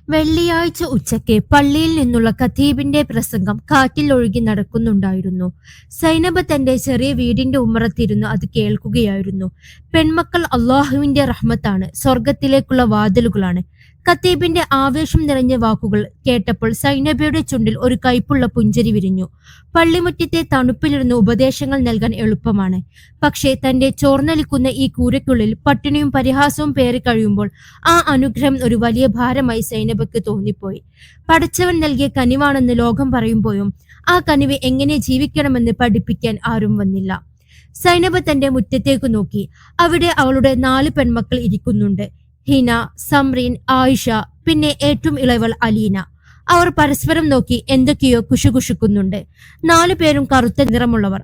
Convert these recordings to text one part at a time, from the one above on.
വെള്ളിയാഴ്ച ഉച്ചയ്ക്ക് പള്ളിയിൽ നിന്നുള്ള ഖതീബിന്റെ പ്രസംഗം കാറ്റിൽ ഒഴുകി നടക്കുന്നുണ്ടായിരുന്നു. സൈനബ തന്റെ ചെറിയ വീടിന്റെ ഉമ്മറത്തിരുന്ന് അത് കേൾക്കുകയായിരുന്നു. പെൺമക്കൾ അള്ളാഹുവിന്റെ റഹ്മത്താണ്, സ്വർഗത്തിലേക്കുള്ള വാതിലുകളാണ്. ഖതീബിന്റെ ആവേശം നിറഞ്ഞ വാക്കുകൾ കേട്ടപ്പോൾ സൈനബയുടെ ചുണ്ടിൽ ഒരു കയ്പുള്ള പുഞ്ചിരി വിരിഞ്ഞു. പള്ളിമുറ്റത്തെ തണുപ്പിലിരുന്ന് ഉപദേശങ്ങൾ നൽകാൻ എളുപ്പമാണ്. പക്ഷേ തന്റെ ചോർന്നലിക്കുന്ന ഈ കൂരയ്ക്കുള്ളിൽ പട്ടിണിയും പരിഹാസവും പേറി കഴിയുമ്പോൾ ആ അനുഗ്രഹം ഒരു വലിയ ഭാരമായി സൈനബക്ക് തോന്നിപ്പോയി. പടച്ചവൻ നൽകിയ കനിവാണെന്ന് ലോകം പറയുമ്പോഴും ആ കനിവ് എങ്ങനെ ജീവിക്കണമെന്ന് പഠിപ്പിക്കാൻ ആരും വന്നില്ല. സൈനബ തന്റെ മുറ്റത്തേക്ക് നോക്കി. അവിടെ അവളുടെ 4 പെൺമക്കൾ ഇരിക്കുന്നുണ്ട്. ഹിന, സംറീൻ, ആയിഷ, പിന്നെ ഏറ്റവും ഇളയവൾ അലീന. അവർ പരസ്പരം നോക്കി എന്തൊക്കെയോ കുശുകുശുക്കുന്നുണ്ട്. 4 പേരും കറുത്ത നിറമുള്ളവർ.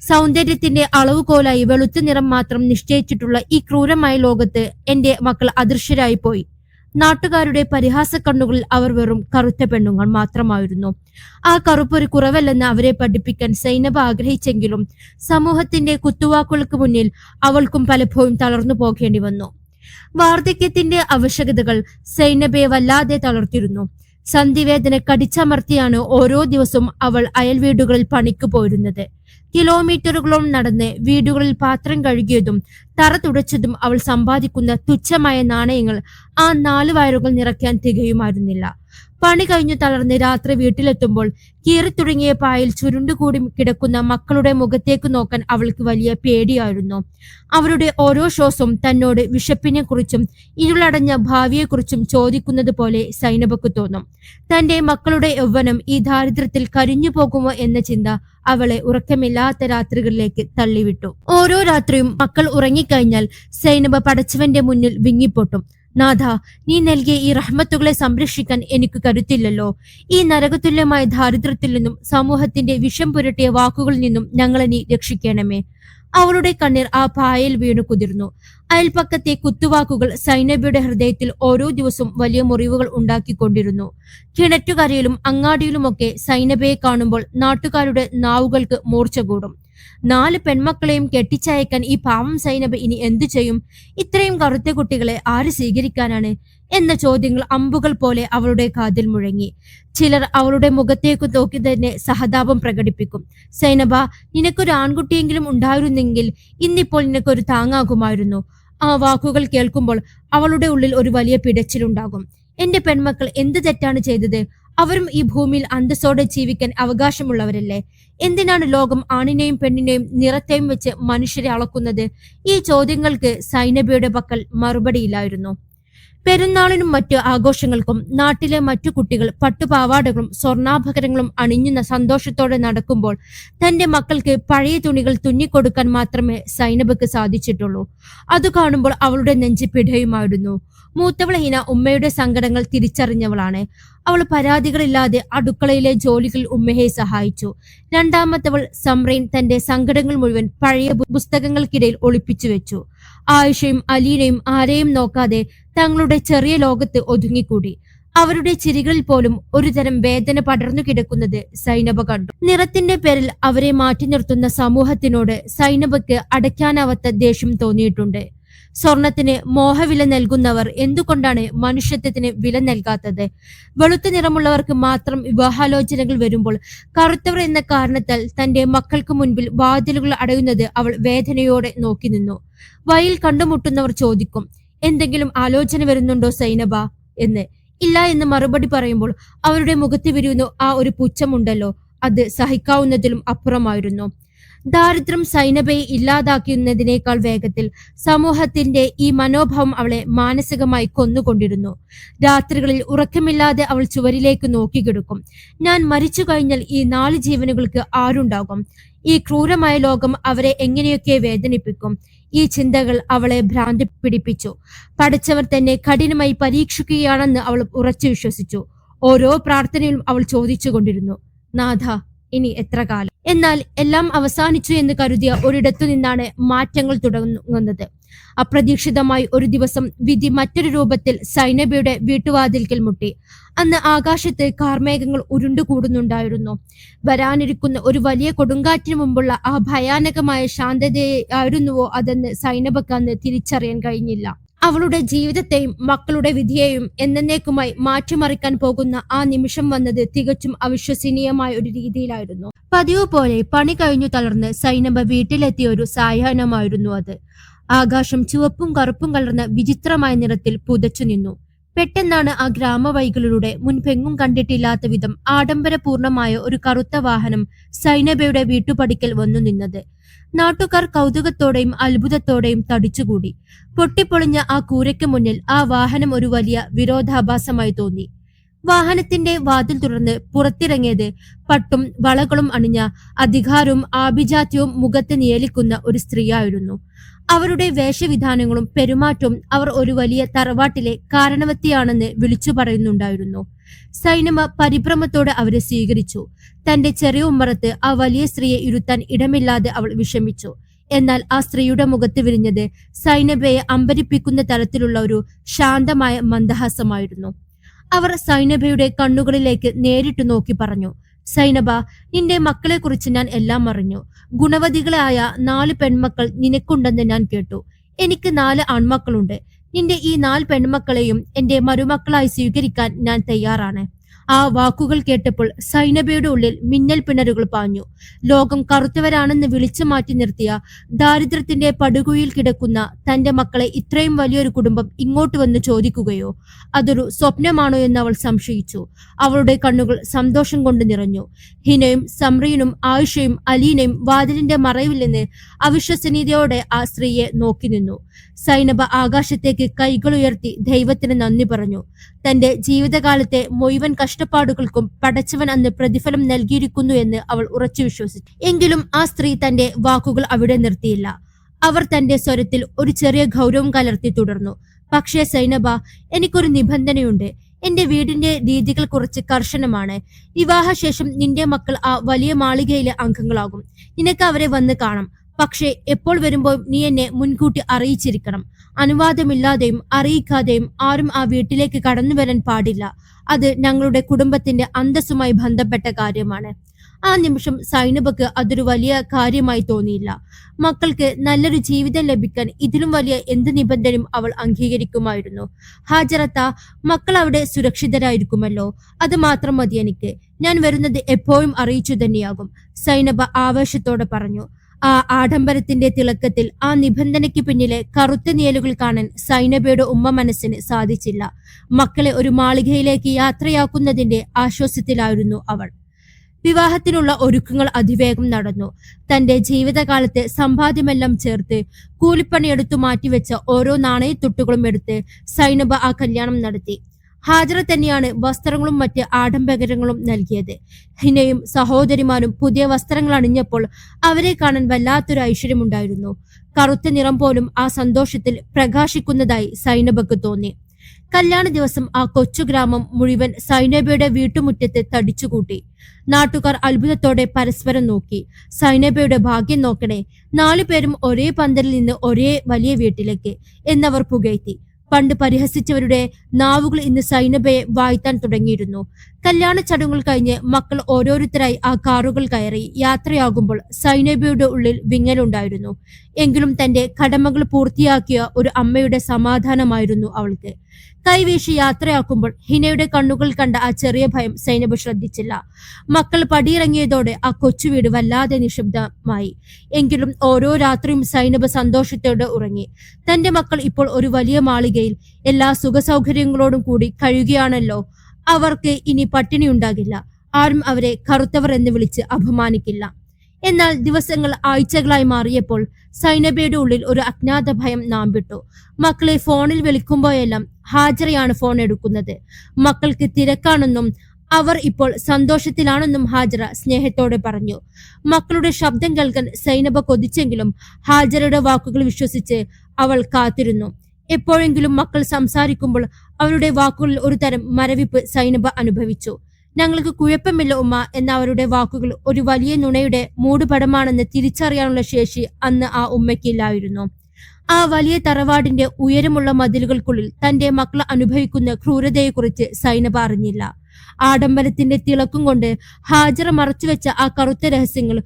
സൗന്ദര്യത്തിന്റെ അളവുകോലായി വെളുത്ത നിറം മാത്രം നിശ്ചയിച്ചിട്ടുള്ള ഈ ക്രൂരമായ ലോകത്ത് എന്റെ മക്കൾ അദൃശ്യരായി പോയി. നാട്ടുകാരുടെ പരിഹാസ കണ്ണുകളിൽ അവർ വെറും കറുത്ത പെണ്ണുങ്ങൾ മാത്രമായിരുന്നു. ആ കറുപ്പൊരു കുറവല്ലെന്ന് അവരെ പഠിപ്പിക്കാൻ സൈനബ ആഗ്രഹിച്ചെങ്കിലും സമൂഹത്തിന്റെ കുത്തുവാക്കുകൾക്ക് മുന്നിൽ അവൾക്കും പലപ്പോഴും തളർന്നു പോകേണ്ടി വന്നു. വാർദ്ധക്യത്തിന്റെ ആവശ്യകതകൾ സൈനബയെ വല്ലാതെ തളർത്തിരുന്നു. സന്ധിവേദന കടിച്ചമർത്തിയാണ് ഓരോ ദിവസവും അവൾ അയൽവീടുകളിൽ പണിക്ക് പോയിരുന്നത്. കിലോമീറ്ററുകളോളം നടന്ന് വീടുകളിൽ പാത്രം കഴുകിയതും തറ തുടച്ചതും അവൾ സമ്പാദിക്കുന്ന തുച്ഛമായ നാണയങ്ങൾ ആ 4 വയറുകൾ നിറയ്ക്കാൻ തികയുമായിരുന്നില്ല. പണി കഴിഞ്ഞു തളർന്ന് രാത്രി വീട്ടിലെത്തുമ്പോൾ കീറിത്തുടങ്ങിയ പായിൽ ചുരുണ്ടുകൂടി കിടക്കുന്ന മക്കളുടെ മുഖത്തേക്ക് നോക്കാൻ അവൾക്ക് വലിയ പേടിയായിരുന്നു. അവരുടെ ഓരോ ശ്വാസവും തന്നോട് വിശപ്പിനെ കുറിച്ചും ഇരുളടഞ്ഞ ഭാവിയെക്കുറിച്ചും ചോദിക്കുന്നത് പോലെ സൈനബക്ക് തോന്നും. തന്റെ മക്കളുടെ യൗവനം ഈ ദാരിദ്ര്യത്തിൽ കരിഞ്ഞു പോകുമോ എന്ന ചിന്ത അവളെ ഉറക്കമില്ലാത്ത രാത്രികളിലേക്ക് തള്ളിവിട്ടു. ഓരോ രാത്രിയും മക്കൾ ഉറങ്ങിക്കഴിഞ്ഞാൽ സൈനബ പടച്ചവന്റെ മുന്നിൽ വിങ്ങിപ്പൊട്ടും. നാഥ, നീ നൽകിയ ഈ റഹ്മത്തുകളെ സംരക്ഷിക്കാൻ എനിക്ക് കരുത്തില്ലല്ലോ. ഈ നരകതുല്യമായ ദാരിദ്ര്യത്തിൽ നിന്നും സമൂഹത്തിന്റെ വിഷം പുരട്ടിയ വാക്കുകളിൽ നിന്നും ഞങ്ങളെ നീ രക്ഷിക്കണമേ. അവളുടെ കണ്ണീർ ആ പായയിൽ വീണു കുതിർന്നു. അയൽപ്പക്കത്തെ കുത്തുവാക്കുകൾ സൈനബയുടെ ഹൃദയത്തിൽ ഓരോ ദിവസവും വലിയ മുറിവുകൾ ഉണ്ടാക്കിക്കൊണ്ടിരുന്നു. കിണറ്റുകരയിലും അങ്ങാടിയിലുമൊക്കെ സൈനബയെ കാണുമ്പോൾ നാട്ടുകാരുടെ നാവുകൾക്ക് മൂർച്ച കൂടും. 4 പെൺമക്കളെയും കെട്ടിച്ചയക്കാൻ ഈ പാവം സൈനബ ഇനി എന്തു ചെയ്യും? ഇത്രയും കറുത്ത കുട്ടികളെ ആര് സ്വീകരിക്കാനാണ് എന്ന ചോദ്യങ്ങൾ അമ്പുകൾ പോലെ അവളുടെ കാതിൽ മുഴങ്ങി. ചിലർ അവളുടെ മുഖത്തേക്ക് നോക്കി തന്നെ സഹതാപം പ്രകടിപ്പിക്കും. സൈനബ, നിനക്കൊരു ആൺകുട്ടിയെങ്കിലും ഉണ്ടായിരുന്നെങ്കിൽ ഇന്നിപ്പോൾ നിനക്കൊരു താങ്ങാകുമായിരുന്നു. ആ വാക്കുകൾ കേൾക്കുമ്പോൾ അവളുടെ ഉള്ളിൽ ഒരു വലിയ പിടച്ചിലുണ്ടാകും. എന്റെ പെൺമക്കൾ എന്ത് തെറ്റാണ് ചെയ്തത്? അവരും ഈ ഭൂമിയിൽ അന്തസ്സോടെ ജീവിക്കാൻ അവകാശമുള്ളവരല്ലേ? എന്തിനാണ് ലോകം ആണിനെയും പെണ്ണിനെയും നിറത്തെയും വെച്ച് മനുഷ്യരെ അളക്കുന്നത്? ഈ ചോദ്യങ്ങൾക്ക് സൈനബയുടെ പക്കൽ മറുപടിയില്ലായിരുന്നു. പെരുന്നാളിനും മറ്റു ആഘോഷങ്ങൾക്കും നാട്ടിലെ മറ്റു കുട്ടികൾ പട്ടുപാവാടകളും സ്വർണ്ണാഭരണങ്ങളും അണിഞ്ഞുന്ന സന്തോഷത്തോടെ നടക്കുമ്പോൾ തന്റെ മക്കൾക്ക് പഴയ തുണികൾ തുന്നിക്കൊടുക്കാൻ മാത്രമേ സൈനബക്ക് സാധിച്ചിട്ടുള്ളൂ. അത് കാണുമ്പോൾ അവളുടെ നെഞ്ച് പിടയുമായിരുന്നു. മൂത്തവൾ ഹിന ഉമ്മയുടെ സങ്കടങ്ങൾ തിരിച്ചറിഞ്ഞവളാണ്. അവൾ പരാതികളില്ലാതെ അടുക്കളയിലെ ജോലികൾ ഉമ്മയെ സഹായിച്ചു. രണ്ടാമത്തവൾ സംറീൻ തന്റെ സങ്കടങ്ങൾ മുഴുവൻ പഴയ പുസ്തകങ്ങൾക്കിടയിൽ ഒളിപ്പിച്ചു വെച്ചു. ആയിഷയും അലീനയും ആരെയും നോക്കാതെ തങ്ങളുടെ ചെറിയ ലോകത്ത് ഒതുങ്ങിക്കൂടി. അവരുടെ ചിരികളിൽ പോലും ഒരുതരം വേദന പടർന്നു കിടക്കുന്നത് സൈനബ കണ്ടു. നിറത്തിന്റെ പേരിൽ അവരെ മാറ്റി നിർത്തുന്ന സമൂഹത്തിനോട് സൈനബക്ക് അടയ്ക്കാനാവാത്ത ദേഷ്യം തോന്നിയിട്ടുണ്ട്. സ്വർണത്തിന് മോഹവില നൽകുന്നവർ എന്തുകൊണ്ടാണ് മനുഷ്യത്വത്തിന് വില നൽകാത്തത്? വെളുത്ത നിറമുള്ളവർക്ക് മാത്രം വിവാഹാലോചനകൾ വരുമ്പോൾ കറുത്തവർ എന്ന കാരണത്താൽ തന്റെ മക്കൾക്ക് മുൻപിൽ വാതിലുകൾ അടയുന്നത് അവൾ വേദനയോടെ നോക്കി നിന്നു. വഴിയിൽ കണ്ടുമുട്ടുന്നവർ ചോദിക്കും, എന്തെങ്കിലും ആലോചന വരുന്നുണ്ടോ സൈനബ എന്ന്. ഇല്ല എന്ന് മറുപടി പറയുമ്പോൾ അവരുടെ മുഖത്ത് വിരിയുന്ന ആ ഒരു പുച്ഛമുണ്ടല്ലോ, അത് സഹിക്കാവുന്നതിലും അപ്പുറമായിരുന്നു. ദാരിദ്ര്യം സൈനബയെ ഇല്ലാതാക്കുന്നതിനേക്കാൾ വേഗത്തിൽ സമൂഹത്തിന്റെ ഈ മനോഭാവം അവളെ മാനസികമായി കൊന്നുകൊണ്ടിരുന്നു. രാത്രികളിൽ ഉറക്കമില്ലാതെ അവൾ ചുവരിലേക്ക് നോക്കിക്കിടക്കും. ഞാൻ മരിച്ചു കഴിഞ്ഞാൽ ഈ 4 ജീവനുകൾക്ക് ആരുണ്ടാകും? ഈ ക്രൂരമായ ലോകം അവരെ എങ്ങനെയൊക്കെ വേദനിപ്പിക്കും? ഈ ചിന്തകൾ അവളെ ഭ്രാന്തി പിടിപ്പിച്ചു. പഠിച്ചവർ തന്നെ കഠിനമായി പരീക്ഷിക്കുകയാണെന്ന് അവൾ ഉറച്ചു വിശ്വസിച്ചു. ഓരോ പ്രാർത്ഥനയിലും അവൾ ചോദിച്ചുകൊണ്ടിരുന്നു, നാഥ, ഇനി എത്ര കാലം? എന്നാൽ എല്ലാം അവസാനിച്ചു എന്ന് കരുതിയ ഒരിടത്തു നിന്നാണ് മാറ്റങ്ങൾ തുടങ്ങുന്നത്. അപ്രതീക്ഷിതമായി ഒരു ദിവസം വിധി മറ്റൊരു രൂപത്തിൽ സൈനബയുടെ വീട്ടുവാതിൽക്കൽ മുട്ടി. അന്ന് ആകാശത്ത് കാർമേഘങ്ങൾ ഉരുണ്ടുകൂടുന്നുണ്ടായിരുന്നു. വരാനിരിക്കുന്ന ഒരു വലിയ കൊടുങ്കാറ്റിന് മുമ്പുള്ള ആ ഭയാനകമായ ശാന്തതയായിരുന്നുവോ അതെന്ന് സൈനബക്ക് അന്ന് തിരിച്ചറിയാൻ കഴിഞ്ഞില്ല. അവളുടെ ജീവിതത്തെയും മക്കളുടെ വിധിയെയും എന്നേക്കുമായി മാറ്റിമറിക്കാൻ പോകുന്ന ആ നിമിഷം വന്നത് തികച്ചും അവിശ്വസനീയമായ ഒരു രീതിയിലായിരുന്നു. പതിവ് പോലെ പണി കഴിഞ്ഞു തളർന്ന് സൈനബ വീട്ടിലെത്തിയ ഒരു സായാഹ്നമായിരുന്നു അത്. ആകാശം ചുവപ്പും കറുപ്പും കലർന്ന വിചിത്രമായ നിറത്തിൽ പുതച്ചു നിന്നു. പെട്ടെന്നാണ് ആ ഗ്രാമവൈകളിലൂടെ മുൻപെങ്ങും കണ്ടിട്ടില്ലാത്ത വിധം ആഡംബരപൂർണമായ ഒരു കറുത്ത വാഹനം സൈനബയുടെ വീട്ടുപടിക്കൽ വന്നു നിന്നത്. നാട്ടുകാർ കൗതുകത്തോടെയും അത്ഭുതത്തോടെയും തടിച്ചുകൂടി. പൊട്ടിപ്പൊളിഞ്ഞ ആ കൂരയ്ക്ക് മുന്നിൽ ആ വാഹനം ഒരു വലിയ വിരോധാഭാസമായി തോന്നി. വാഹനത്തിന്റെ വാതിൽ തുറന്ന് പുറത്തിറങ്ങിയത് പട്ടും വളകളും അണിഞ്ഞ അധികാരവും ആഭിജാത്യവും മുഖത്ത് നിയലിക്കുന്ന ഒരു സ്ത്രീയായിരുന്നു. അവരുടെ വേഷവിധാനങ്ങളും പെരുമാറ്റവും അവർ ഒരു വലിയ തറവാട്ടിലെ കാരണവത്തിയാണെന്ന് വിളിച്ചു പറയുന്നുണ്ടായിരുന്നു. സൈനബ പരിഭ്രമത്തോടെ അവരെ സ്വീകരിച്ചു. തന്റെ ചെറിയ ഉമ്മറത്ത് ആ വലിയ സ്ത്രീയെ ഇരുത്താൻ ഇടമില്ലാതെ അവൾ വിഷമിച്ചു. എന്നാൽ ആ സ്ത്രീയുടെ മുഖത്ത് വിരിഞ്ഞത് സൈനബയെ അമ്പരിപ്പിക്കുന്ന തരത്തിലുള്ള ഒരു ശാന്തമായ മന്ദഹാസമായിരുന്നു. അവർ സൈനബയുടെ കണ്ണുകളിലേക്ക് നേരിട്ട് നോക്കി പറഞ്ഞു, സൈനബ, നിന്റെ മക്കളെ കുറിച്ച് ഞാൻ എല്ലാം അറിഞ്ഞു. ഗുണവതികളായ 4 പെൺമക്കൾ നിനക്കുണ്ടെന്ന് ഞാൻ കേട്ടു. എനിക്ക് 4 ആൺമക്കളുണ്ട്. നിന്റെ ഈ 4 പെൺമക്കളെയും എന്റെ മരുമക്കളായി സ്വീകരിക്കാൻ ഞാൻ തയ്യാറാണ്. ആ വാക്കുകൾ കേട്ടപ്പോൾ സൈനബയുടെ ഉള്ളിൽ മിന്നൽ പിണരുകൾ പാഞ്ഞു. ലോകം കറുത്തവരാണെന്ന് വിളിച്ചു മാറ്റി നിർത്തിയ ദാരിദ്ര്യത്തിന്റെ പടുകുയിൽ കിടക്കുന്ന തന്റെ മക്കളെ ഇത്രയും വലിയൊരു കുടുംബം ഇങ്ങോട്ട് വന്ന് ചോദിക്കുകയോ? അതൊരു സ്വപ്നമാണോ എന്ന് അവൾ സംശയിച്ചു. അവളുടെ കണ്ണുകൾ സന്തോഷം കൊണ്ട് നിറഞ്ഞു. ഹിനയും സംറീനും ആയിഷയും അലീനയും വാതിലിന്റെ മറവിൽ നിന്ന് അവിശ്വസനീയതയോടെ ആ സ്ത്രീയെ നോക്കി നിന്നു. സൈനബ ആകാശത്തേക്ക് കൈകളുയർത്തി ദൈവത്തിന് നന്ദി പറഞ്ഞു. തന്റെ ജീവിതകാലത്തെ മുഴുവൻ കഷ്ടപ്പാടുകൾക്കും പടച്ചവൻ അന്ന് പ്രതിഫലം നൽകിയിരിക്കുന്നു എന്ന് അവൾ ഉറച്ചു വിശ്വസിച്ചു. എങ്കിലും ആ സ്ത്രീ തന്റെ വാക്കുകൾ അവിടെ നിർത്തിയില്ല. അവർ തന്റെ സ്വരത്തിൽ ഒരു ചെറിയ ഗൗരവം കലർത്തി തുടർന്നു. പക്ഷേ സൈനബ, എനിക്കൊരു നിബന്ധനയുണ്ട്. എന്റെ വീടിന്റെ രീതികൾ കുറച്ച് കർശനമാണ്. വിവാഹശേഷം നിന്റെ മക്കൾ ആ വലിയ മാളികയിലെ അംഗങ്ങളാകും. നിനക്ക് അവരെ വന്ന് കാണാം. പക്ഷേ എപ്പോൾ വരുമ്പോൾ നീ എന്നെ മുൻകൂട്ടി അറിയിച്ചിരിക്കണം. അനുവാദമില്ലാതെയും അറിയിക്കാതെയും ആരും ആ വീട്ടിലേക്ക് കടന്നു വരാൻ പാടില്ല. അത് ഞങ്ങളുടെ കുടുംബത്തിന്റെ അന്തസ്സുമായി ബന്ധപ്പെട്ട കാര്യമാണ്. ആ നിമിഷം സൈനബക്ക് അതൊരു വലിയ കാര്യമായി തോന്നിയില്ല. മക്കൾക്ക് നല്ലൊരു ജീവിതം ലഭിക്കാൻ ഇതിലും വലിയ എന്ത് നിബന്ധനയും അവൾ അംഗീകരിക്കുമായിരുന്നു. ഹാജറത്ത, മക്കൾ അവിടെ സുരക്ഷിതരായിരിക്കുമല്ലോ. അത് മാത്രം മതി എനിക്ക്. ഞാൻ വരുന്നത് എപ്പോഴും അറിയിച്ചു തന്നെയാകും, സൈനബ ആവേശത്തോടെ പറഞ്ഞു. ആ ആഡംബരത്തിന്റെ തിളക്കത്തിൽ ആ നിബന്ധനയ്ക്ക് പിന്നിലെ കറുത്ത നിഴലുകൾ കാണാൻ സൈനബയുടെ ഉമ്മ മനസ്സിന് സാധിച്ചില്ല. മക്കളെ ഒരു മാളികയിലേക്ക് യാത്രയാക്കുന്നതിന്റെ ആശ്വാസത്തിലായിരുന്നു അവൾ. വിവാഹത്തിനുള്ള ഒരുക്കങ്ങൾ അതിവേഗം നടന്നു. തന്റെ ജീവിതകാലത്തെ സമ്പാദ്യമെല്ലാം ചേർത്ത് കൂലിപ്പണിയെടുത്തു മാറ്റിവെച്ച ഓരോ നാണയത്തുട്ടുകളും എടുത്ത് സൈനബ ആ കല്യാണം നടത്തി. ഹാജറ തന്നെയാണ് വസ്ത്രങ്ങളും മറ്റ് ആഡംബരങ്ങളും നൽകിയത്. ഹിനയും സഹോദരിമാരും പുതിയ വസ്ത്രങ്ങൾ അണിഞ്ഞപ്പോൾ അവരെ കാണാൻ വല്ലാത്തൊരു ഐശ്വര്യമുണ്ടായിരുന്നു. കറുത്ത നിറം പോലും ആ സന്തോഷത്തിൽ പ്രകാശിക്കുന്നതായി സൈനബക്ക് തോന്നി. കല്യാണ ദിവസം ആ കൊച്ചു ഗ്രാമം മുഴുവൻ സൈനബയുടെ വീട്ടുമുറ്റത്ത് തടിച്ചുകൂട്ടി. നാട്ടുകാർ അത്ഭുതത്തോടെ പരസ്പരം നോക്കി. സൈനബയുടെ ഭാഗ്യം നോക്കണേ, 4 പേരും ഒരേ പന്തലിൽ നിന്ന് ഒരേ വലിയ വീട്ടിലേക്ക് എന്നവർ പുകഴ്ത്തി. പണ്ട് പരിഹസിച്ചവരുടെ നാവുകൾ ഇന്ന് സൈനബയെ വാഴ്ത്താൻ തുടങ്ങിയിരുന്നു. കല്യാണ ചടങ്ങുകൾ കഴിഞ്ഞ് മക്കൾ ഓരോരുത്തരായി ആ കാറുകൾ കയറി യാത്രയാകുമ്പോൾ സൈനബയുടെ ഉള്ളിൽ വിങ്ങലുണ്ടായിരുന്നു. എങ്കിലും തന്റെ കടമകൾ പൂർത്തിയാക്കിയ ഒരു അമ്മയുടെ സമാധാനമായിരുന്നു അവൾക്ക്. കൈവീശി യാത്രയാക്കുമ്പോൾ ഹിനയുടെ കണ്ണുകൾ കണ്ട ആ ചെറിയ ഭയം സൈനബ് ശ്രദ്ധിച്ചില്ല. മക്കൾ പടിയിറങ്ങിയതോടെ ആ കൊച്ചുവീട് വല്ലാതെ നിശബ്ദമായി. എങ്കിലും ഓരോ രാത്രിയും സൈനബ് സന്തോഷത്തോടെ ഉറങ്ങി. തന്റെ മക്കൾ ഇപ്പോൾ ഒരു വലിയ മാളികയിൽ എല്ലാ സുഖസൗകര്യങ്ങളോടും കൂടി കഴിയുകയാണല്ലോ. അവർക്ക് ഇനി പട്ടിണി ഉണ്ടാകില്ല. ആരും അവരെ കറുത്തവർ എന്ന് വിളിച്ച് അപമാനിക്കില്ല. എന്നാൽ ദിവസങ്ങൾ ആഴ്ചകളായി മാറിയപ്പോൾ സൈനബയുടെ ഉള്ളിൽ ഒരു അജ്ഞാത ഭയം നാമ്പിട്ടു. മക്കളെ ഫോണിൽ വിളിക്കുമ്പോഴെല്ലാം ഹാജറയാണ് ഫോൺ എടുക്കുന്നത്. മക്കൾക്ക് തിരക്കാണെന്നും അവർ ഇപ്പോൾ സന്തോഷത്തിലാണെന്നും ഹാജറ സ്നേഹത്തോടെ പറഞ്ഞു. മക്കളുടെ ശബ്ദം കേൾക്കാൻ സൈനബ കൊതിച്ചെങ്കിലും ഹാജറയുടെ വാക്കുകൾ വിശ്വസിച്ച് അവൾ കാത്തിരുന്നു. എപ്പോഴെങ്കിലും മക്കൾ സംസാരിക്കുമ്പോൾ അവരുടെ വാക്കുകളിൽ ഒരു തരം മരവിപ്പ് സൈനബ അനുഭവിച്ചു. ഞങ്ങൾക്ക് കുഴപ്പമില്ല ഉമ്മ എന്ന അവരുടെ വാക്കുകൾ ഒരു വലിയ നുണയുടെ മൂടുപടമാണെന്ന് തിരിച്ചറിയാനുള്ള ശേഷി അന്ന് ആ ഉമ്മയ്ക്കില്ലായിരുന്നു. ആ വലിയ തറവാടിന്റെ ഉയരമുള്ള മതിലുകൾക്കുള്ളിൽ തന്റെ മക്കൾ അനുഭവിക്കുന്ന ക്രൂരതയെക്കുറിച്ച് സൈനബ അറിഞ്ഞില്ല. ആഡംബരത്തിന്റെ തിളക്കം കൊണ്ട് ഹാജറ മറച്ചുവെച്ച ആ കറുത്ത രഹസ്യങ്ങൾ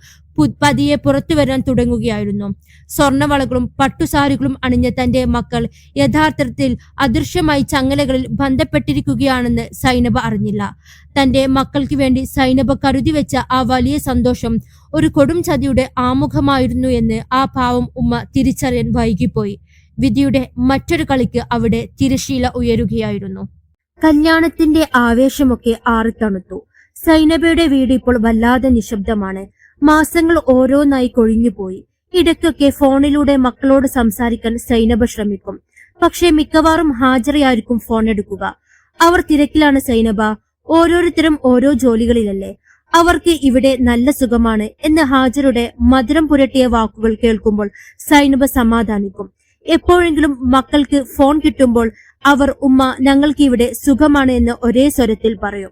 പതിയെ പുറത്തു വരാൻ തുടങ്ങുകയായിരുന്നു. സ്വർണവളകളും പട്ടുസാരികളും അണിഞ്ഞ തന്റെ മക്കൾ യഥാർത്ഥത്തിൽ അദൃശ്യമായി ചങ്ങലകളിൽ ബന്ധപ്പെട്ടിരിക്കുകയാണെന്ന് സൈനബ അറിഞ്ഞില്ല. തന്റെ മക്കൾക്ക് വേണ്ടി സൈനബ കരുതി വെച്ച ആ വലിയ സന്തോഷം ഒരു കൊടും ചതിയുടെ ആമുഖമായിരുന്നു എന്ന് ആ പാവം ഉമ്മ തിരിച്ചറിയാൻ വൈകിപ്പോയി. വിധിയുടെ മറ്റൊരു കളിക്ക് അവിടെ തിരശീല ഉയരുകയായിരുന്നു. കല്യാണത്തിന്റെ ആവേശമൊക്കെ ആറിത്തണുത്തു. സൈനബയുടെ വീട് ഇപ്പോൾ വല്ലാതെ നിശബ്ദമാണ്. മാസങ്ങൾ ഓരോന്നായി കൊഴിഞ്ഞുപോയി. ഇടയ്ക്കൊക്കെ ഫോണിലൂടെ മക്കളോട് സംസാരിക്കാൻ സൈനബ ശ്രമിക്കും. പക്ഷേ മിക്കവാറും ഹാജറയായിരിക്കും ഫോൺ എടുക്കുക. അവർ തിരക്കിലാണ് സൈനബ, ഓരോരുത്തരും ഓരോ ജോലികളിലല്ലേ, അവർക്ക് ഇവിടെ നല്ല സുഖമാണ് എന്ന് ഹാജറുടെ മധുരം പുരട്ടിയ വാക്കുകൾ കേൾക്കുമ്പോൾ സൈനബ സമാധാനിക്കും. എപ്പോഴെങ്കിലും മക്കൾക്ക് ഫോൺ കിട്ടുമ്പോൾ അവർ ഉമ്മ ഞങ്ങൾക്ക് ഇവിടെ സുഖമാണ് എന്ന് ഒരേ സ്വരത്തിൽ പറയും.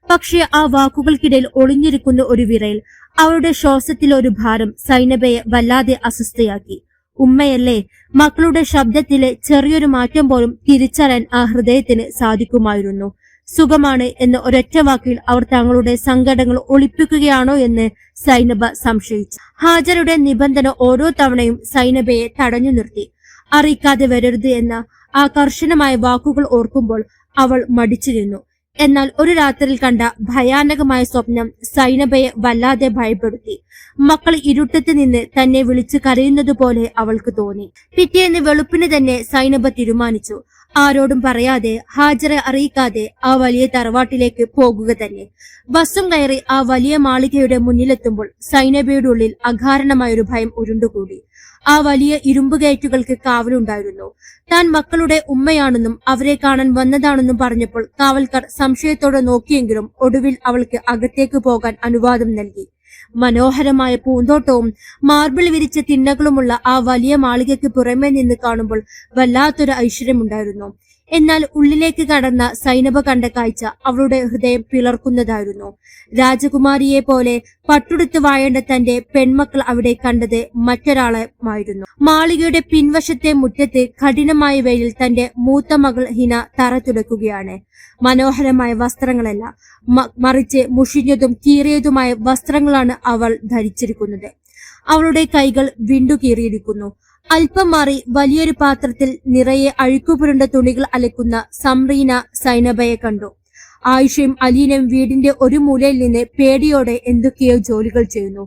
പക്ഷെ ആ വാക്കുകൾക്കിടയിൽ ഒളിഞ്ഞിരിക്കുന്ന ഒരു വിറയൽ, അവരുടെ ശ്വാസത്തിലെ ഒരു ഭാരം സൈനബയെ വല്ലാതെ അസ്വസ്ഥയാക്കി. ഉമ്മയല്ലേ? മക്കളുടെ ശബ്ദത്തിലെ ചെറിയൊരു മാറ്റം പോലും തിരിച്ചറിയാൻ ആ ഹൃദയത്തിന് സാധിക്കുമായിരുന്നു. സുഖമാണ് എന്ന ഒരൊറ്റ വാക്കിൽ അവർ തങ്ങളുടെ സങ്കടങ്ങൾ ഒളിപ്പിക്കുകയാണോ എന്ന് സൈനബ സംശയിച്ചു. ഹാജറുടെ നിബന്ധന ഓരോ തവണയും സൈനബയെ തടഞ്ഞു നിർത്തി. അറിയിക്കാതെ വരരുത് എന്ന ആ കർശനമായ വാക്കുകൾ ഓർക്കുമ്പോൾ അവൾ മടിച്ചിരുന്നു. എന്നാൽ ഒരു രാത്രിയിൽ കണ്ട ഭയാനകമായ സ്വപ്നം സൈനബയെ വല്ലാതെ ഭയപ്പെടുത്തി. മക്കൾ ഇരുട്ടത്ത് നിന്ന് തന്നെ വിളിച്ചു കരയുന്നത് പോലെ അവൾക്ക് തോന്നി. പിറ്റേന്ന് വെളുപ്പിന് തന്നെ സൈനബ തീരുമാനിച്ചു, ആരോടും പറയാതെ ഹാജറെ അറിയിക്കാതെ ആ വലിയ തറവാട്ടിലേക്ക് പോകുക തന്നെ. ബസ്സും കയറി ആ വലിയ മാളികയുടെ മുന്നിലെത്തുമ്പോൾ സൈനബയുടെ ഉള്ളിൽ അകാരണമായൊരു ഭയം ഉരുണ്ടുകൂടി. ആ വലിയ ഇരുമ്പ് ഗേറ്റുകൾക്ക് കാവലുണ്ടായിരുന്നു. താൻ മക്കളുടെ ഉമ്മയാണെന്നും അവരെ കാണാൻ വന്നതാണെന്നും പറഞ്ഞപ്പോൾ കാവൽക്കാർ സംശയത്തോടെ നോക്കിയെങ്കിലും ഒടുവിൽ അവൾക്ക് അകത്തേക്ക് പോകാൻ അനുവാദം നൽകി. മനോഹരമായ പൂന്തോട്ടവും മാർബിൾ വിരിച്ച തിണ്ണകളുമുള്ള ആ വലിയ മാളികയ്ക്ക് പുറമേ നിന്ന് കാണുമ്പോൾ വല്ലാത്തൊരു ഐശ്വര്യമുണ്ടായിരുന്നു. എന്നാൽ ഉള്ളിലേക്ക് കടന്ന സൈനബ കണ്ട കാഴ്ച അവളുടെ ഹൃദയം പിളർക്കുന്നതായിരുന്നു. രാജകുമാരിയെ പോലെ പട്ടുടുത്ത് വാഴേണ്ട തന്റെ പെൺമക്കൾ അവിടെ കണ്ടത് മറ്റൊരാളായിരുന്നു. മാളികയുടെ പിൻവശത്തെ മുറ്റത്ത് കഠിനമായ വെയിലിൽ തന്റെ മൂത്ത മകൾ ഹിന തറ തുടക്കുകയാണ്. മനോഹരമായ വസ്ത്രങ്ങളല്ല, മറിച്ച് മുഷിഞ്ഞതും കീറിയതുമായ വസ്ത്രങ്ങളാണ് അവൾ ധരിച്ചിരിക്കുന്നത്. അവളുടെ കൈകൾ വിണ്ടുകീറിയിരിക്കുന്നു. അല്പം മാറി വലിയൊരു പാത്രത്തിൽ നിറയെ അഴുക്കുപുരണ്ട തുണികൾ അലക്കുന്ന സംറീന സൈനബയെ കണ്ടു. ആയിഷയും അലീനയും വീടിന്റെ ഒരു മൂലയിൽ നിന്ന് പേടിയോടെ എന്തൊക്കെയോ ജോലികൾ ചെയ്യുന്നു.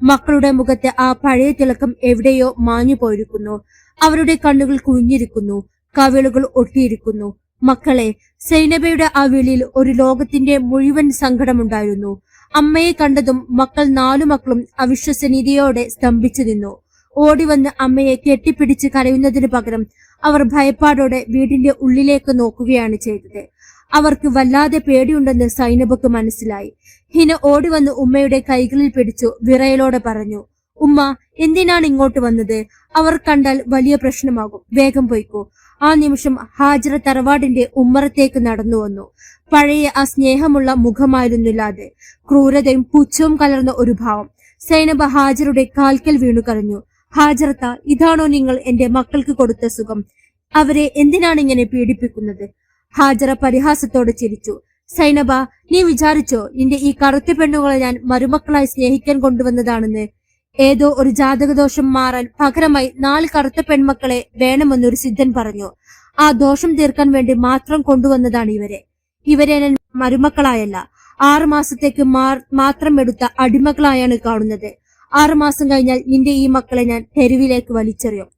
മക്കളുടെ മുഖത്ത് ആ പഴയ തിളക്കം എവിടെയോ മാഞ്ഞു പോയിരിക്കുന്നു. അവരുടെ കണ്ണുകൾ കുഴിഞ്ഞിരിക്കുന്നു, കവിളുകൾ ഒട്ടിയിരിക്കുന്നു. മക്കളെ, സൈനബയുടെ ആ വിളിയിൽ ഒരു ലോകത്തിന്റെ മുഴുവൻ സങ്കടമുണ്ടായിരുന്നു. അമ്മയെ കണ്ടതും മക്കൾ 4 മക്കളും അവിശ്വസനീയതയോടെ സ്തംഭിച്ചു നിന്നു. ഓടിവന്ന് അമ്മയെ കെട്ടിപ്പിടിച്ച് കരയുന്നതിന് പകരം അവർ ഭയപ്പാടോടെ വീടിന്റെ ഉള്ളിലേക്ക് നോക്കുകയാണ് ചെയ്തത്. അവർക്ക് വല്ലാതെ പേടിയുണ്ടെന്ന് സൈനബക്ക് മനസ്സിലായി. ഹിന ഓടിവന്ന് ഉമ്മയുടെ കൈകളിൽ പിടിച്ചു വിറയലോടെ പറഞ്ഞു, ഉമ്മ, എന്തിനാണ് ഇങ്ങോട്ട് വന്നത്? അവർ കണ്ടാൽ വലിയ പ്രശ്നമാകും, വേഗം പോയിക്കോ. ആ നിമിഷം ഹാജറ തറവാടിന്റെ ഉമ്മറത്തേക്ക് നടന്നു വന്നു. പഴയ ആ സ്നേഹമുള്ള മുഖമായിരുന്നില്ലാതെ ക്രൂരതയും പുച്ഛവും കലർന്ന ഒരു ഭാവം. സൈനബ ഹാജറുടെ കാൽക്കൽ വീണു കരഞ്ഞു. ഹാജറത്ത, ഇതാണോ നിങ്ങൾ എന്റെ മക്കൾക്ക് കൊടുത്ത സുഖം? അവരെ എന്തിനാണ് ഇങ്ങനെ പീഡിപ്പിക്കുന്നത്? ഹാജറ പരിഹാസത്തോടെ ചിരിച്ചു. സൈനബ, നീ വിചാരിച്ചോ നിന്റെ ഈ കറുത്ത പെണ്ണുകളെ ഞാൻ മരുമക്കളായി സ്നേഹിക്കാൻ കൊണ്ടുവന്നതാണെന്ന്? ഏതോ ഒരു ജാതകദോഷം മാറാൻ പകരമായി 4 കറുത്ത പെൺമക്കളെ വേണമെന്നൊരു സിദ്ധൻ പറഞ്ഞു. ആ ദോഷം തീർക്കാൻ വേണ്ടി മാത്രം കൊണ്ടുവന്നതാണ് ഇവരെ ഞാൻ മരുമക്കളായല്ല, 6 മാസത്തേക്ക് മാത്രം എടുത്ത അടിമകളായാണ് കാണുന്നത്. 6 മാസം കഴിഞ്ഞാൽ നിന്റെ ഈ മക്കളെ ഞാൻ തെരുവിലേക്ക് വലിച്ചെറിയും.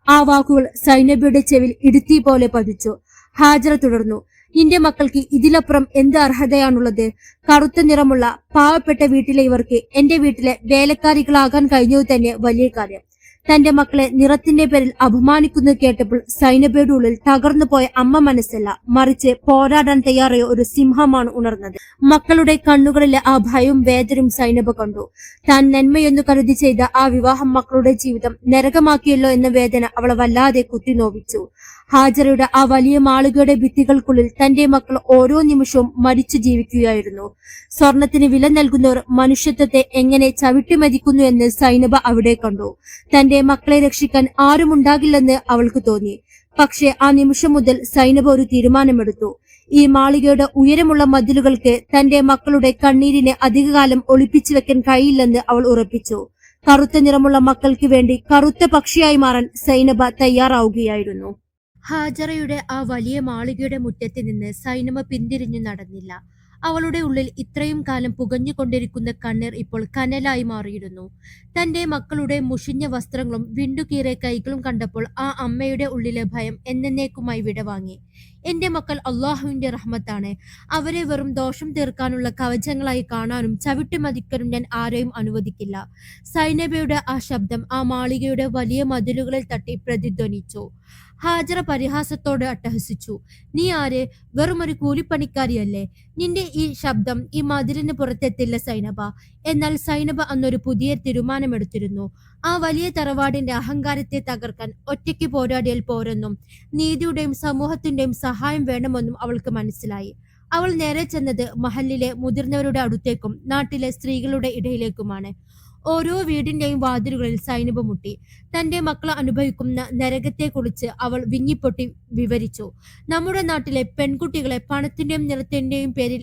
ആ വാക്കുകൾ സൈനബയുടെ ചെവിൽ ഇടുത്തി പോലെ പതിച്ചു. ഹാജറ തുടർന്നു, നിന്റെ മക്കൾക്ക് ഇതിലപ്പുറം എന്ത് അർഹതയാണുള്ളത്? കറുത്ത നിറമുള്ള പാവപ്പെട്ട വീട്ടിലെ ഇവർക്ക് എന്റെ വീട്ടിലെ വേലക്കാരികളാകാൻ കഴിഞ്ഞത് തന്നെ വലിയ കാര്യം. തന്റെ മക്കളെ നിറത്തിന്റെ പേരിൽ അപമാനിക്കുന്നത് കേട്ടപ്പോൾ സൈനബയുടെ ഉള്ളിൽ തകർന്നു പോയ അമ്മ മനസ്സല്ല, മറിച്ച് പോരാടാൻ തയ്യാറായ ഒരു സിംഹമാണ് ഉണർന്നത്. മക്കളുടെ കണ്ണുകളിലെ ആ ഭയവും വേദനയും സൈനബ കണ്ടു. താൻ നന്മയെന്നു കരുതി ചെയ്ത ആ വിവാഹം മക്കളുടെ ജീവിതം നരകമാക്കിയല്ലോ എന്ന വേദന അവളെ വല്ലാതെ കുത്തിനോവിച്ചു. ഹാജറയുടെ ആ വലിയ മാളികയുടെ ഭിത്തികൾക്കുള്ളിൽ തന്റെ മക്കൾ ഓരോ നിമിഷവും മരിച്ചു ജീവിക്കുകയായിരുന്നു. സ്വർണത്തിന് വില നൽകുന്നവർ മനുഷ്യത്വത്തെ എങ്ങനെ ചവിട്ടിമതിക്കുന്നു എന്ന് സൈനബ അവിടെ കണ്ടു. തന്റെ മക്കളെ രക്ഷിക്കാൻ ആരുമുണ്ടാകില്ലെന്ന് അവൾക്ക് തോന്നി. പക്ഷെ ആ നിമിഷം മുതൽ സൈനബ ഒരു തീരുമാനമെടുത്തു. ഈ മാളികയുടെ ഉയരമുള്ള മതിലുകൾക്ക് തന്റെ മക്കളുടെ കണ്ണീരിനെ അധികകാലം ഒളിപ്പിച്ചു വെക്കാൻ കഴിയില്ലെന്ന് അവൾ ഉറപ്പിച്ചു. കറുത്ത നിറമുള്ള മക്കൾക്ക് വേണ്ടി കറുത്ത പക്ഷിയായി മാറാൻ സൈനബ തയ്യാറാവുകയായിരുന്നു. ഹാജറയുടെ ആ വലിയ മാളികയുടെ മുറ്റത്ത് നിന്ന് സൈനബ പിന്തിരിഞ്ഞു നടന്നില്ല. അവളുടെ ഉള്ളിൽ ഇത്രയും കാലം പുകഞ്ഞുകൊണ്ടിരിക്കുന്ന കണ്ണീർ ഇപ്പോൾ കനലായി മാറിയിരുന്നു. തന്റെ മക്കളുടെ മുഷിഞ്ഞ വസ്ത്രങ്ങളും വിണ്ടുകീറിയ കൈകളും കണ്ടപ്പോൾ ആ അമ്മയുടെ ഉള്ളിലെ ഭയം എന്നേക്കുമായി വിടവാങ്ങി. എന്റെ മക്കൾ അള്ളാഹുവിന്റെ റഹ്മത്താണ്. അവരെ വെറും ദോഷം തീർക്കാനുള്ള കവചങ്ങളായി കാണാനും ചവിട്ടിമതിക്കാനും ഞാൻ ആരെയും അനുവദിക്കില്ല. സൈനബയുടെ ആ ശബ്ദം ആ മാളികയുടെ വലിയ മതിലുകളിൽ തട്ടി പ്രതിധ്വനിച്ചു. ഹാജറ പരിഹാസത്തോടെ അട്ടഹസിച്ചു. നീ ആര്? വെറും ഒരു കൂലിപ്പണിക്കാരിയല്ലേ? നിന്റെ ഈ ശബ്ദം ഈ മതിലിന് പുറത്തെത്തില്ല സൈനബ. എന്നാൽ സൈനബ അന്നൊരു പുതിയ തീരുമാനമെടുത്തിരുന്നു. ആ വലിയ തറവാടിന്റെ അഹങ്കാരത്തെ തകർക്കാൻ ഒറ്റയ്ക്ക് പോരാടിയാൽ പോരെന്നും നീതിയുടെയും സമൂഹത്തിന്റെയും സഹായം വേണമെന്നും അവൾക്ക് മനസ്സിലായി. അവൾ നേരെ ചെന്നത് മഹല്ലിലെ മുതിർന്നവരുടെ അടുത്തേക്കും നാട്ടിലെ സ്ത്രീകളുടെ ഇടയിലേക്കുമാണ്. ഓരോ വീടിന്റെയും വാതിലുകളിൽ സൈനബ മുട്ടി. തന്റെ മക്കൾ അനുഭവിക്കുന്ന നരകത്തെക്കുറിച്ച് അവൾ വിങ്ങിപ്പൊട്ടി വിവരിച്ചു. നമ്മുടെ നാട്ടിലെ പെൺകുട്ടികളെ പണത്തിന്റെയും നിറത്തിന്റെയും പേരിൽ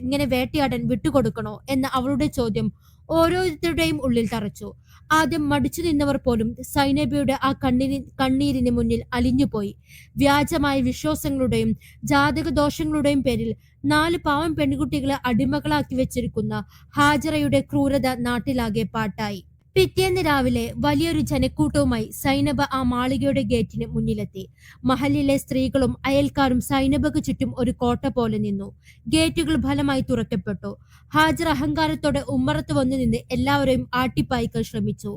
ഇങ്ങനെ വേട്ടയാടാൻ വിട്ടുകൊടുക്കണോ എന്ന അവളുടെ ചോദ്യം ഓരോരുത്തരുടെയും ഉള്ളിൽ തറച്ചു. ആദ്യം മടിച്ചു നിന്നവർ പോലും സൈനബയുടെ ആ കണ്ണീരിന് മുന്നിൽ അലിഞ്ഞുപോയി. വ്യാജമായ വിശ്വാസങ്ങളുടെയും ജാതകദോഷങ്ങളുടെയും പേരിൽ 4 പാവം പെൺകുട്ടികളെ അടിമകളാക്കി വെച്ചിരിക്കുന്ന ഹാജറയുടെ ക്രൂരത നാട്ടിലാകെ പാട്ടായി. പിറ്റേന്ന് രാവിലെ വലിയൊരു ജനക്കൂട്ടവുമായി സൈനബ ആ മാളികയുടെ ഗേറ്റിന് മുന്നിലെത്തി. മഹലിലെ സ്ത്രീകളും അയൽക്കാരും സൈനബക്ക് ചുറ്റും ഒരു കോട്ട പോലെ നിന്നു. ഗേറ്റുകൾ ഫലമായി തുറക്കപ്പെട്ടു. ഹാജർ അഹങ്കാരത്തോടെ ഉമ്മറത്ത് വന്നു നിന്ന് എല്ലാവരെയും ആട്ടിപ്പായിക്കാൻ ശ്രമിച്ചു.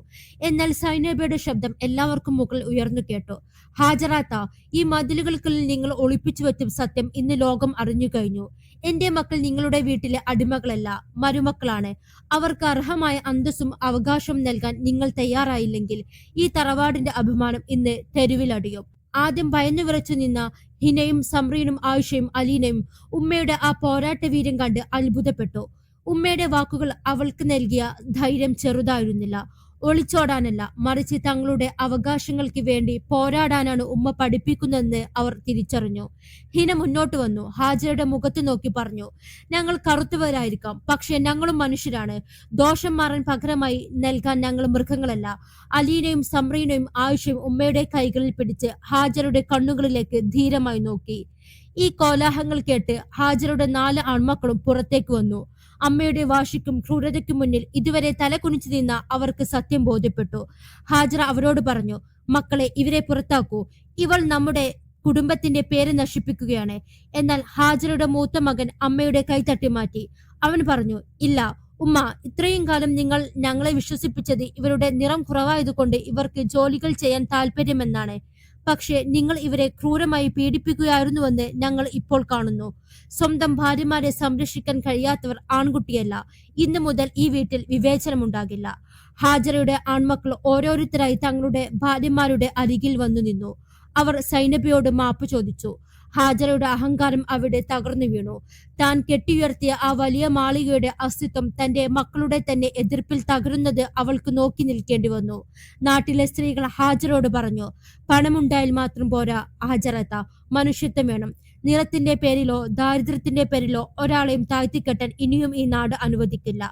എന്നാൽ സൈനബയുടെ ശബ്ദം എല്ലാവർക്കും മുകളിൽ ഉയർന്നു കേട്ടു. ഹാജറാത്ത, ഈ മതിലുകൾക്കുള്ളിൽ നിങ്ങൾ ഒളിപ്പിച്ചു വെച്ച സത്യം ഇന്ന് ലോകം അറിഞ്ഞു കഴിഞ്ഞു. എന്റെ മക്കൾ നിങ്ങളുടെ വീട്ടിലെ അടിമകളല്ല, മരുമക്കളാണ്. അവർക്ക് അർഹമായ അന്തസ്സും അവകാശവും നൽകാൻ നിങ്ങൾ തയ്യാറായില്ലെങ്കിൽ ഈ തറവാടിന്റെ അഭിമാനം ഇന്ന് തെരുവിലടിയും. ആദ്യം ഭയന്നു വിറച്ചു നിന്ന ഹിനയും സംറീനും ആയിഷയും അലീനയും ഉമ്മയുടെ ആ പോരാട്ട വീര്യം കണ്ട് അത്ഭുതപ്പെട്ടു. ഉമ്മയുടെ വാക്കുകൾ അവൾക്ക് നൽകിയ ധൈര്യം ചെറുതായിരുന്നില്ല. ഒളിച്ചോടാനല്ല, മറിച്ച് തങ്ങളുടെ അവകാശങ്ങൾക്ക് വേണ്ടി പോരാടാനാണ് ഉമ്മ പഠിപ്പിക്കുന്നതെന്ന് അവർ തിരിച്ചറിഞ്ഞു. ഹിന മുന്നോട്ട് വന്നു. ഹാജറയുടെ മുഖത്ത് നോക്കി പറഞ്ഞു, ഞങ്ങൾ കറുത്തവരായിരിക്കാം, പക്ഷെ ഞങ്ങളും മനുഷ്യരാണ്. ദോഷം മാറാൻ പകരമായി നൽകാൻ ഞങ്ങൾ മൃഗങ്ങളല്ല. അലീനയും സംറീനയും ആയിഷയും ഉമ്മയുടെ കൈകളിൽ പിടിച്ച് ഹാജറുടെ കണ്ണുകളിലേക്ക് ധീരമായി നോക്കി. ഈ കോലാഹലങ്ങൾ കേട്ട് ഹാജറുടെ 4 ആൺമക്കളും പുറത്തേക്ക് വന്നു. അമ്മയുടെ വാശിക്കും ക്രൂരതയ്ക്കും മുന്നിൽ ഇതുവരെ തലകുനിച്ചു നിന്ന അവർക്ക് സത്യം ബോധ്യപ്പെട്ടു. ഹാജറ അവരോട് പറഞ്ഞു, മക്കളെ, ഇവരെ പുറത്താക്കൂ. ഇവൾ നമ്മുടെ കുടുംബത്തിന്റെ പേര് നശിപ്പിക്കുകയാണ്. എന്നാൽ ഹാജറയുടെ മൂത്ത മകൻ അമ്മയുടെ കൈ തട്ടി മാറ്റി. അവൻ പറഞ്ഞു, ഇല്ല ഉമ്മ, ഇത്രയും കാലം നിങ്ങൾ ഞങ്ങളെ വിശ്വസിപ്പിച്ചത് ഇവരുടെ നിറം കുറവായതുകൊണ്ട് ഇവർക്ക് ജോലികൾ ചെയ്യാൻ താല്പര്യമെന്നാണ്. പക്ഷെ നിങ്ങൾ ഇവരെ ക്രൂരമായി പീഡിപ്പിക്കുകയായിരുന്നുവെന്ന് ഞങ്ങൾ ഇപ്പോൾ കാണുന്നു. സ്വന്തം ഭാര്യമാരെ സംരക്ഷിക്കാൻ കഴിയാത്തവർ ആൺകുട്ടിയല്ല. ഇന്നു മുതൽ ഈ വീട്ടിൽ വിവേചനമുണ്ടാകില്ല. ഹാജറയുടെ ആൺമക്കൾ ഓരോരുത്തരായി തങ്ങളുടെ ഭാര്യമാരുടെ അരികിൽ വന്നു നിന്നു. അവർ സൈനബയോട് മാപ്പ് ചോദിച്ചു. ഹാജറയുടെ അഹങ്കാരം അവിടെ തകർന്നു വീണു. താൻ കെട്ടിയുയർത്തിയ ആ വലിയ മാളികയുടെ അസ്തിത്വം തന്റെ മക്കളുടെ തന്നെ എതിർപ്പിൽ തകരുന്നത് അവൾക്ക് നോക്കി നിൽക്കേണ്ടി വന്നു. നാട്ടിലെ സ്ത്രീകൾ ഹാജറോട് പറഞ്ഞു, പണമുണ്ടായാൽ മാത്രം പോരാ ഹാജറത്ത, മനുഷ്യത്വം വേണം. നിറത്തിന്റെ പേരിലോ ദാരിദ്ര്യത്തിന്റെ പേരിലോ ഒരാളെയും താഴ്ത്തിക്കെട്ടാൻ ഇനിയും ഈ നാട് അനുവദിക്കില്ല.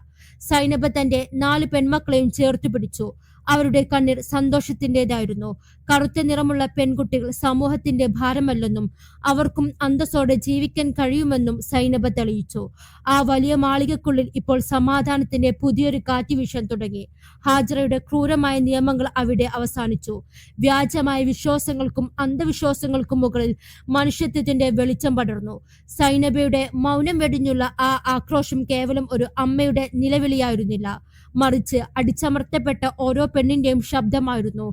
സൈനബ തന്റെ 4 പെൺമക്കളെയും ചേർത്തു പിടിച്ചു. അവരുടെ കണ്ണീർ സന്തോഷത്തിൻ്റെതായിരുന്നു. കറുത്ത നിറമുള്ള പെൺകുട്ടികൾ സമൂഹത്തിന്റെ ഭാരമല്ലെന്നും അവർക്കും അന്തസ്സോടെ ജീവിക്കാൻ കഴിയുമെന്നും സൈനബ തെളിയിച്ചു. ആ വലിയ മാളികക്കുള്ളിൽ ഇപ്പോൾ സമാധാനത്തിന്റെ പുതിയൊരു കാറ്റ് വീശാൻ തുടങ്ങി. ഹാജറയുടെ ക്രൂരമായ നിയമങ്ങൾ അവിടെ അവസാനിച്ചു. വ്യാജമായ വിശ്വാസങ്ങൾക്കും അന്ധവിശ്വാസങ്ങൾക്കും മുകളിൽ മനുഷ്യത്വത്തിന്റെ വെളിച്ചം പടർന്നു. സൈനബയുടെ മൗനം വെടിഞ്ഞുള്ള ആ ആക്രോശം കേവലം ഒരു അമ്മയുടെ നിലവിളിയായിരുന്നില്ല, മറിച്ച് അടിച്ചമർത്തപ്പെട്ട ഓരോ പെണ്ണിന്റെയും ശബ്ദമായിരുന്നു.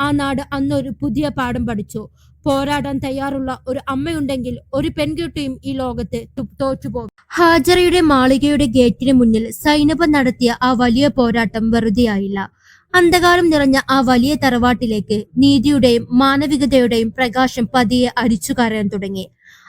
ആ നാട് അന്നൊരു പുതിയ പാഠം പഠിച്ചു. പോരാടാൻ തയ്യാറുള്ള ഒരു അമ്മയുണ്ടെങ്കിൽ ഒരു പെൺകുട്ടിയും ഈ ലോകത്ത് തോറ്റുപോകും. ഹാജറയുടെ മാളികയുടെ ഗേറ്റിന് മുന്നിൽ സൈനബ നടത്തിയ ആ വലിയ പോരാട്ടം വെറുതെയായില്ല. അന്ധകാരം നിറഞ്ഞ ആ വലിയ തറവാട്ടിലേക്ക് നീതിയുടെയും മാനവികതയുടെയും പ്രകാശം പതിയെ അരിച്ചു കയറാൻ തുടങ്ങി.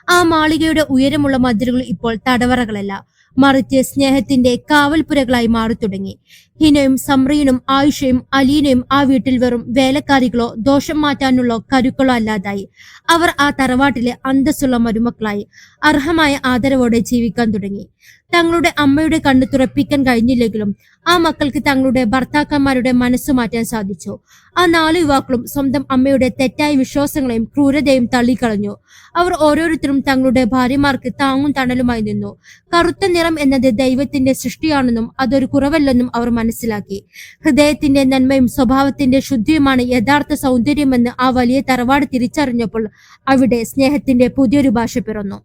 ആ മാളികയുടെ ഉയരമുള്ള മതിലുകൾ ഇപ്പോൾ തടവറകളല്ല, മറിച്ച് സ്നേഹത്തിന്റെ കാവൽപ്പുരകളായി മാറി തുടങ്ങി. ഹിനയും സംറീനും ആയിഷയും അലീനയും ആ വീട്ടിൽ വെറും വേലക്കാരികളോ ദോഷം മാറ്റാനുള്ള കരുക്കളോ അല്ലാതായി. അവർ ആ തറവാട്ടിലെ അന്തസ്സുള്ള മരുമക്കളായി അർഹമായ ആദരവോടെ ജീവിക്കാൻ തുടങ്ങി. തങ്ങളുടെ അമ്മയുടെ കണ്ണ് തുറപ്പിക്കാൻ കഴിഞ്ഞില്ലെങ്കിലും ആ മക്കൾക്ക് തങ്ങളുടെ ഭർത്താക്കന്മാരുടെ മനസ്സു മാറ്റാൻ സാധിച്ചു. ആ 4 യുവാക്കളും സ്വന്തം അമ്മയുടെ തെറ്റായ വിശ്വാസങ്ങളെയും ക്രൂരതയും തള്ളിക്കളഞ്ഞു. അവർ ഓരോരുത്തരും തങ്ങളുടെ ഭാര്യമാർക്ക് താങ്ങും തണലുമായി നിന്നു. കറുത്ത നിറം എന്നത് ദൈവത്തിന്റെ സൃഷ്ടിയാണെന്നും അതൊരു കുറവല്ലെന്നും അവർ മനസ്സിലാക്കി. ഹൃദയത്തിന്റെ നന്മയും സ്വഭാവത്തിന്റെ ശുദ്ധിയുമാണ് യഥാർത്ഥ സൗന്ദര്യമെന്ന് ആ വലിയ തറവാട് തിരിച്ചറിഞ്ഞപ്പോൾ അവിടെ സ്നേഹത്തിന്റെ പുതിയൊരു ഭാഷ പിറന്നു.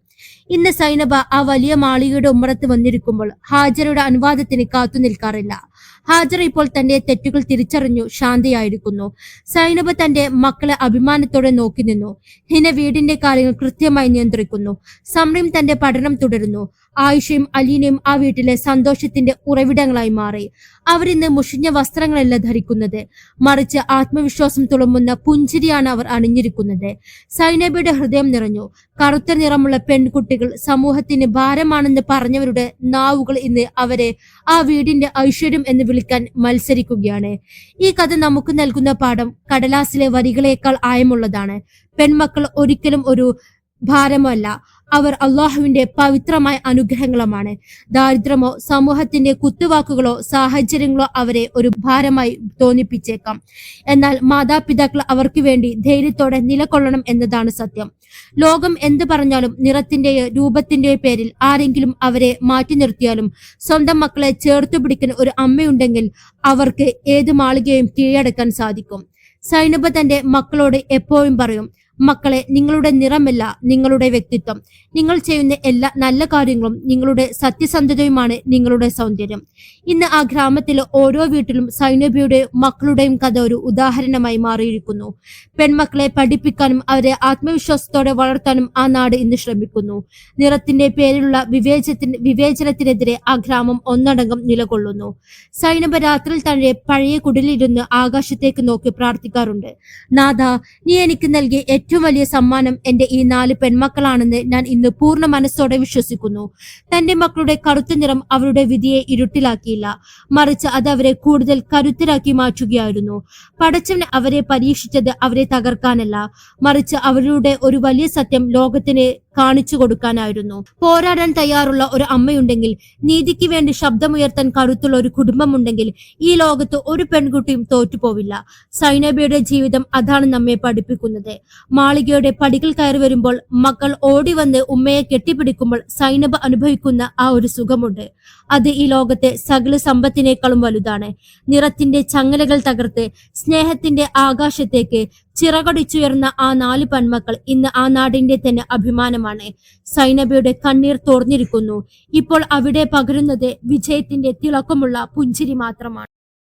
ഇന്ന് സൈനബ ആ വലിയ മാളികയുടെ ഉമ്മറത്ത് വന്നിരിക്കുമ്പോൾ ഹാജറയുടെ അനുവാദത്തിന് കാത്തു നിൽക്കാറില്ല. ഹാജറ ഇപ്പോൾ തന്റെ തെറ്റുകൾ തിരിച്ചറിഞ്ഞു ശാന്തയായിരിക്കുന്നു. സൈനബ തന്റെ മക്കളെ അഭിമാനത്തോടെ നോക്കി നിന്നു. ഹിന വീടിന്റെ കാര്യങ്ങൾ കൃത്യമായി നിയന്ത്രിക്കുന്നു. സംറീം തന്റെ പഠനം തുടരുന്നു. ആയിഷയും അലീനയും ആ വീട്ടിലെ സന്തോഷത്തിന്റെ ഉറവിടങ്ങളായി മാറി. അവരിന്ന് മുഷിഞ്ഞ വസ്ത്രങ്ങളല്ല ധരിക്കുന്നത്, മറിച്ച് ആത്മവിശ്വാസം തുളുമ്പുന്ന പുഞ്ചിരിയാണ് അവർ അണിഞ്ഞിരിക്കുന്നത്. സൈനബയുടെ ഹൃദയം നിറഞ്ഞു. കറുത്ത നിറമുള്ള പെൺകുട്ടികൾ സമൂഹത്തിന് ഭാരമാണെന്ന് പറഞ്ഞവരുടെ നാവുകൾ ഇന്ന് അവരെ ആ വീടിന്റെ ഐശ്വര്യം എന്ന് വിളിക്കാൻ മത്സരിക്കുകയാണ്. ഈ കഥ നമുക്ക് നൽകുന്ന പാഠം കടലാസിലെ വരികളേക്കാൾ ആയമുള്ളതാണ്. പെൺമക്കൾ ഒരിക്കലും ഒരു ഭാരമല്ല, അവർ അള്ളാഹുവിന്റെ പവിത്രമായ അനുഗ്രഹങ്ങളുമാണ്. ദാരിദ്ര്യമോ സമൂഹത്തിന്റെ കുത്തുവാക്കുകളോ സാഹചര്യങ്ങളോ അവരെ ഒരു ഭാരമായി തോന്നിപ്പിച്ചേക്കാം. എന്നാൽ മാതാപിതാക്കൾ അവർക്ക് വേണ്ടി ധൈര്യത്തോടെ നിലകൊള്ളണം എന്നതാണ് സത്യം. ലോകം എന്ത് പറഞ്ഞാലും നിറത്തിന്റെയോ രൂപത്തിന്റെയോ പേരിൽ ആരെങ്കിലും അവരെ മാറ്റി നിർത്തിയാലും സ്വന്തം മക്കളെ ചേർത്തു പിടിക്കുന്ന ഒരു അമ്മയുണ്ടെങ്കിൽ അവർക്ക് ഏത് മാളികയും കീഴടക്കാൻ സാധിക്കും. സൈനബ തന്റെ മക്കളോട് എപ്പോഴും പറയും, മക്കളെ, നിങ്ങളുടെ നിറമല്ല നിങ്ങളുടെ വ്യക്തിത്വം. നിങ്ങൾ ചെയ്യുന്ന എല്ലാ നല്ല കാര്യങ്ങളും നിങ്ങളുടെ സത്യസന്ധതയുമാണ് നിങ്ങളുടെ സൗന്ദര്യം. ഇന്ന് ആ ഗ്രാമത്തിലെ ഓരോ വീട്ടിലും സൈനബയുടെയും മക്കളുടെയും കഥ ഒരു ഉദാഹരണമായി മാറിയിരിക്കുന്നു. പെൺമക്കളെ പഠിപ്പിക്കാനും അവരെ ആത്മവിശ്വാസത്തോടെ വളർത്താനും ആ നാട് ഇന്ന് ശ്രമിക്കുന്നു. നിറത്തിന്റെ പേരിലുള്ള വിവേചനത്തിനെതിരെ ആ ഗ്രാമം ഒന്നടങ്കം നിലകൊള്ളുന്നു. സൈനബ രാത്രിയിൽ തന്റെ പഴയ കുടിലിരുന്ന് ആകാശത്തേക്ക് നോക്കി പ്രാർത്ഥിക്കാറുണ്ട്. നാഥ, നീ എനിക്ക് നൽകിയ ഏറ്റവും വലിയ സമ്മാനം എന്റെ ഈ 4 പെൺമക്കളാണെന്ന് ഞാൻ ഇന്ന് പൂർണ്ണ മനസ്സോടെ വിശ്വസിക്കുന്നു. തന്റെ മക്കളുടെ കറുത്ത നിറം അവരുടെ വിധിയെ ഇരുട്ടിലാക്കിയില്ല, മറിച്ച് അത് അവരെ കൂടുതൽ കരുത്തരാക്കി മാറ്റുകയായിരുന്നു. പടച്ചവൻ അവരെ പരീക്ഷിച്ചത് അവരെ തകർക്കാനല്ല, മറിച്ച് അവരുടെ ഒരു വലിയ സത്യം ലോകത്തിന് കാണിച്ചു കൊടുക്കാനായിരുന്നു. പോരാടാൻ തയ്യാറുള്ള ഒരു അമ്മയുണ്ടെങ്കിൽ, നീതിക്ക് വേണ്ടി ശബ്ദമുയർത്താൻ കരുത്തുള്ള ഒരു കുടുംബമുണ്ടെങ്കിൽ ഈ ലോകത്ത് ഒരു പെൺകുട്ടിയും തോറ്റുപോവില്ല. സൈനബയുടെ ജീവിതം അതാണ് നമ്മെ പഠിപ്പിക്കുന്നത്. മാളികയുടെ പടികൾ കയറി വരുമ്പോൾ മക്കൾ ഓടി വന്ന് ഉമ്മയെ കെട്ടിപ്പിടിക്കുമ്പോൾ സൈനബ അനുഭവിക്കുന്ന ആ ഒരു സുഖമുണ്ട്. അത് ഈ ലോകത്തെ സകല സമ്പത്തിനേക്കാളും വലുതാണ്. നിറത്തിന്റെ ചങ്ങലകൾ തകർത്ത് സ്നേഹത്തിന്റെ ആകാശത്തേക്ക് ചിറകടിച്ചുയർന്ന ആ 4 പെൺമക്കൾ ഇന്ന് ആ നാടിന്റെ തന്നെ അഭിമാനമാണ്. സൈനബയുടെ കണ്ണീർ തോർന്നിരിക്കുന്നു. ഇപ്പോൾ അവിടെ പകരുന്നത് വിജയത്തിന്റെ തിളക്കമുള്ള പുഞ്ചിരി മാത്രമാണ്.